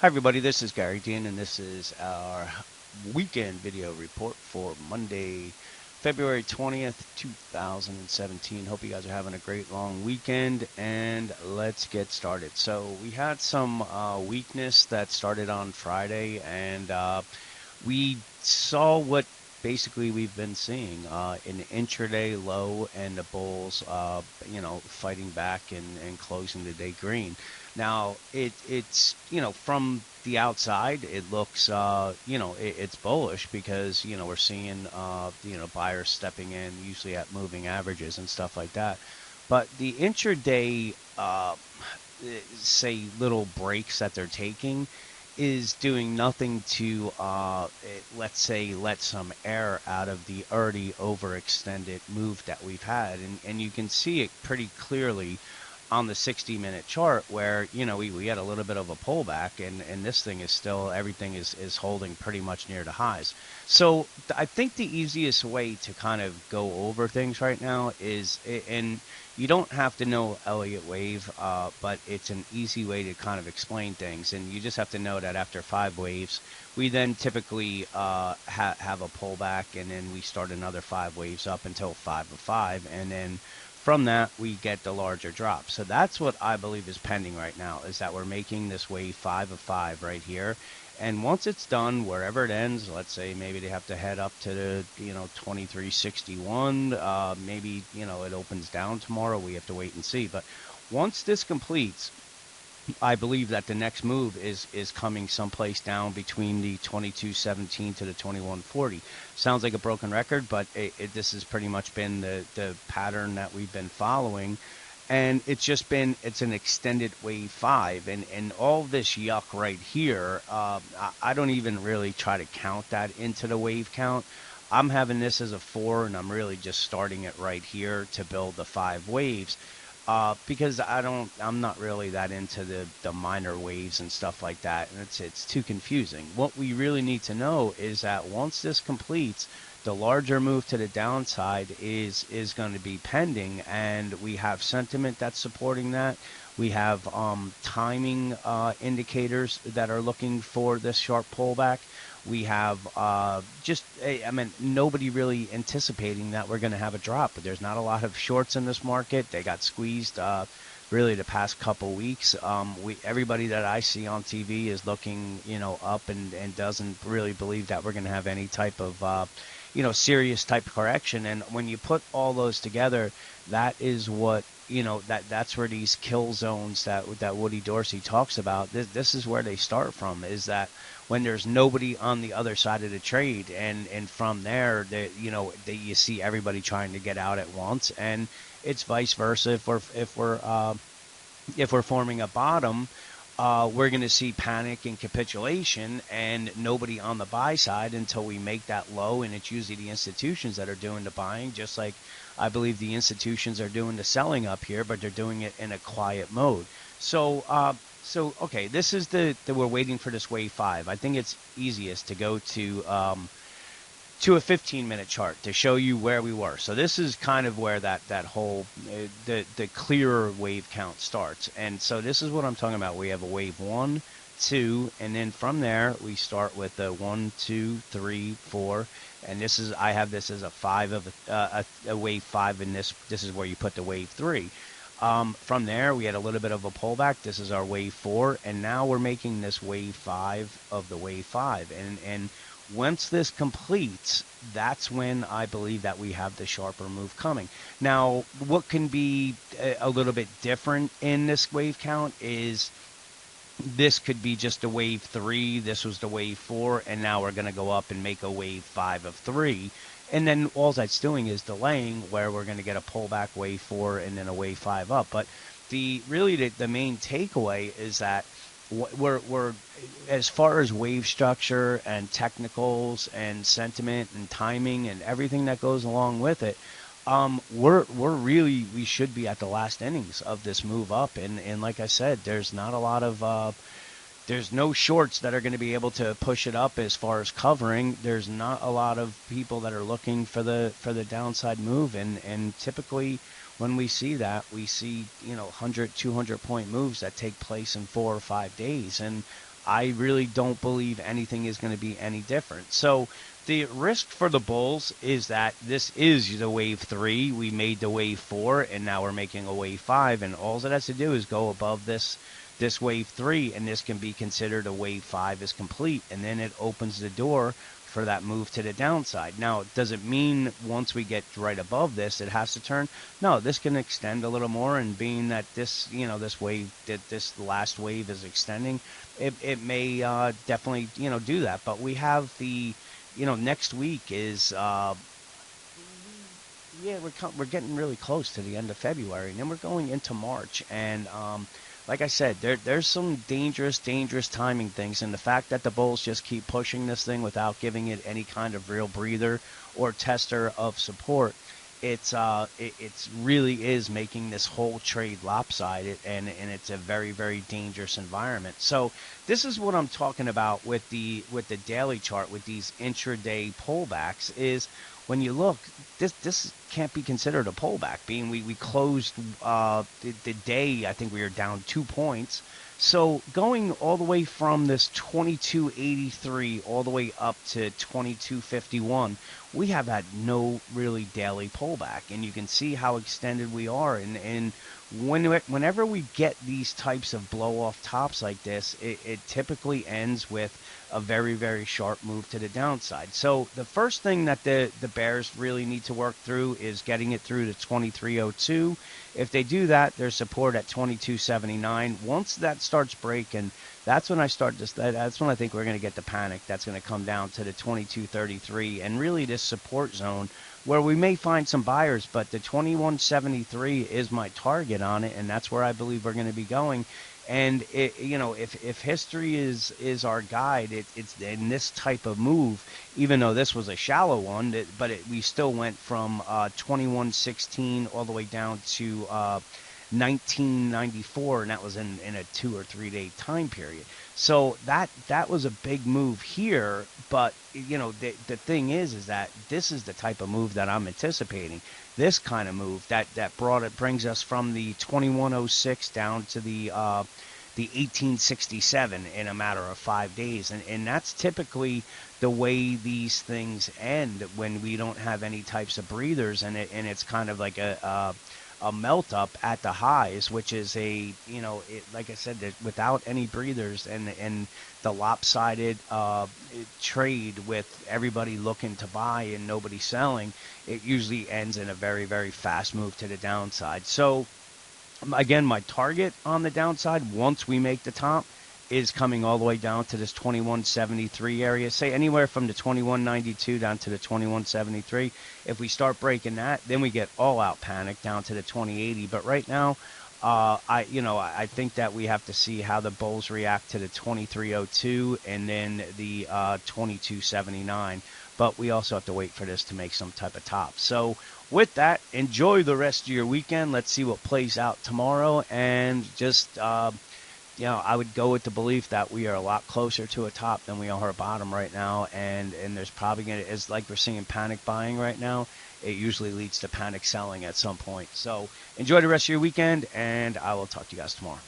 Hi everybody, this is Gary Dean and this is our weekend video report for Monday, February 20th, 2017. Hope you guys are having a great long weekend and let's get started. So we had some weakness that started on Friday and we saw what basically we've been seeing an intraday low and the bulls fighting back and closing the day green. Now it's from the outside it looks it's bullish because we're seeing buyers stepping in usually at moving averages and stuff like that, but the intraday say little breaks that they're taking is doing nothing to, let's say, let some air out of the already overextended move that we've had. And you can see it pretty clearly on the 60-minute chart where, we had a little bit of a pullback and this thing is still, everything is holding pretty much near the highs. So I think the easiest way to kind of go over things right now is, and you don't have to know Elliott Wave, but it's an easy way to kind of explain things. And you just have to know that after 5 waves, we then typically have a pullback, and then we start another 5 waves up until 5 of 5, and then from that we get the larger drop. So that's what I believe is pending right now, is that we're making this wave 5 of 5 right here. And once it's done, wherever it ends, let's say maybe they have to head up to the 2361. Maybe it opens down tomorrow. We have to wait and see. But once this completes, I believe that the next move is coming someplace down between the 2217 to the 2140. Sounds like a broken record, but this has pretty much been the pattern that we've been following. And it's an extended wave 5, and all this yuck right here, I don't even really try to count that into the wave count. I'm having this as a 4, and I'm really just starting it right here to build the 5 waves, because I'm not really that into the minor waves and stuff like that, and it's too confusing. What we really need to know is that once this completes, the larger move to the downside is going to be pending, and we have sentiment that's supporting that. We have timing indicators that are looking for this sharp pullback. We have nobody really anticipating that we're going to have a drop. But there's not a lot of shorts in this market. They got squeezed really the past couple weeks. Everybody that I see on TV is looking, up and doesn't really believe that we're going to have any type of, serious type of correction. And when you put all those together, that is what, that's where these kill zones that Woody Dorsey talks about. This is where they start from, is that when there's nobody on the other side of the trade, and from there, you see everybody trying to get out at once, and it's vice versa. If we're forming a bottom, we're going to see panic and capitulation, and nobody on the buy side until we make that low, and it's usually the institutions that are doing the buying, just like I believe the institutions are doing the selling up here, but they're doing it in a quiet mode. So okay, this is we're waiting for this wave 5. I think it's easiest to go to a 15-minute chart to show you where we were. So this is kind of where that whole the clearer wave count starts. And so this is what I'm talking about. We have a wave 1, 2, and then from there we start with a 1, 2, 3, 4, and I have this as a 5 of a wave 5, and this is where you put the wave 3. From there, we had a little bit of a pullback. This is our wave 4, and now we're making this wave 5 of the wave 5. And once this completes, that's when I believe that we have the sharper move coming. Now, what can be a little bit different in this wave count is this could be just a wave 3, this was the wave 4, and now we're going to go up and make a wave 5 of 3. And then all that's doing is delaying, where we're going to get a pullback wave 4 and then a wave 5 up. But the main takeaway is that we're as far as wave structure and technicals and sentiment and timing and everything that goes along with it, we should be at the last innings of this move up, and like I said, there's not a lot of there's no shorts that are going to be able to push it up as far as covering. There's not a lot of people that are looking for the downside move, and typically when we see that, we see 100, 200 point moves that take place in 4 or 5 days, and I really don't believe anything is going to be any different. So the risk for the bulls is that this is the wave 3. We made the wave 4, and now we're making a wave 5, and all it has to do is go above this wave 3, and this can be considered a wave 5 is complete, and then it opens the door for that move to the downside. Now, does it mean once we get right above this, it has to turn? No, this can extend a little more, and being that this, this wave, that this last wave is extending, it may definitely, do that. But we have the, next week is, yeah, we're getting really close to the end of February, and then we're going into March, and like I said, there's some dangerous timing things, and the fact that the Bulls just keep pushing this thing without giving it any kind of real breather or tester of support, it's really is making this whole trade lopsided, and it's a very dangerous environment. So this is what I'm talking about with the daily chart with these intraday pullbacks is when you look, this can't be considered a pullback. Being we closed the day, I think we were down 2 points. So going all the way from this 2283 all the way up to 2251, we have had no really daily pullback, and you can see how extended we are. And whenever we get these types of blow off tops like this, it typically ends with a very sharp move to the downside. So the first thing that the Bears really need to work through is getting it through to 2302. If they do that, there's support at 2279. Once that starts breaking, that's when that's when I think we're going to get the panic. That's going to come down to the 2233 and really this support zone where we may find some buyers, but the 2173 is my target on it, and that's where I believe we're going to be going. And if history is our guide, it's in this type of move. Even though this was a shallow one, we still went from 2116 all the way down to 1994, and that was in a 2 or 3 day time period. So that was a big move here. But the thing is that this is the type of move that I'm anticipating. This kind of move that brings us from the 2106 down to the 1867 in a matter of 5 days, and that's typically the way these things end when we don't have any types of breathers, and it's kind of like a melt up at the highs, which is like I said, without any breathers and the lopsided trade with everybody looking to buy and nobody selling, it usually ends in a very fast move to the downside. So again, my target on the downside, once we make the top, is coming all the way down to this 2173 area. Say anywhere from the 2192 down to the 2173. If we start breaking that, then we get all out panic down to the 2080. But right now, I think that we have to see how the bulls react to the 2302 and then the 2279. But we also have to wait for this to make some type of top. So with that, enjoy the rest of your weekend. Let's see what plays out tomorrow, and just I would go with the belief that we are a lot closer to a top than we are a bottom right now, and there's probably going to, as like we're seeing panic buying right now, it usually leads to panic selling at some point. So enjoy the rest of your weekend, and I will talk to you guys tomorrow.